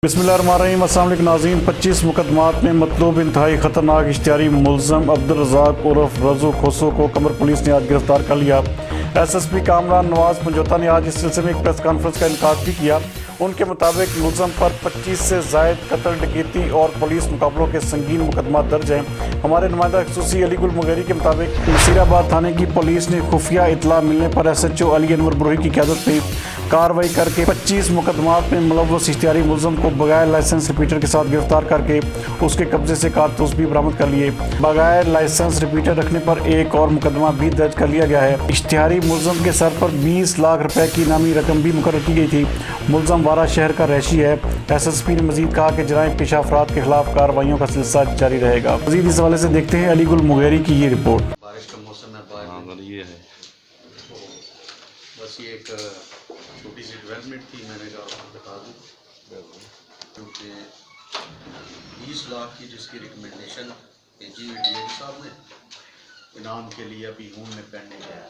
बिस्मिल्लाहिर्रहमानिर्रहीम। अस्सलाम वालेकुम नाज़रीन। 25 मुकदमात में मतलूब इंतहाई खतरनाक इश्तिहारी मुलज़म अब्दुर्रज़ाक उर्फ रज़ू खोसो को कमर पुलिस ने आज गिरफ्तार कर लिया। SSP कामरान नवाज पंजोता ने आज इस सिलसिले में एक प्रेस कॉन्फ्रेंस का इनकाद भी किया। उनके मुताबिक मुलज़म पर 25 से ज़ायद कत्ल, डकैती और पुलिस मुकाबलों के संगीन मुकदमा दर्ज हैं। हमारे नुमाइंदा खसूसी अली गुल मुगेरी के मुताबिक नसीराबाद थाने की पुलिस ने खुफिया इतला मिलने पर SHO अली अनवर बरोही की क़यादत में कार्रवाई करके 25 मुकदमात में मुलव्वस इश्तिहारी मुलज़म को बगैर लाइसेंस रिपीटर के साथ गिरफ्तार करके उसके कब्जे से कारतूस भी बरामद कर लिए। बगैर लाइसेंस रिपीटर रखने पर एक और मुकदमा भी दर्ज कर लिया गया है। इश्तिहारी मुलज़म के सर पर 20 लाख रुपए की इनामी रकम भी मुकर्रर की गई थी। मुलज़म वारा शहर का रहशी है। SSP ने मजीद कहा कि जराइम पेशा अफराद के खिलाफ कार्रवाइयों का सिलसिला जारी रहेगा। मजीद इस हवाले से देखते हैं अली गुल मुगेरी की ये रिपोर्ट। बारिश का मौसम है, बाहर ये है तो बस ये एक छोटी सी डेवलपमेंट थी, मैंने कहा आपको बता दूँ, क्योंकि 20 लाख की जिसकी रिकमेंडेशन भेजी हुई DA साहब ने इनाम के लिए अभी हून में पेंडिंग है।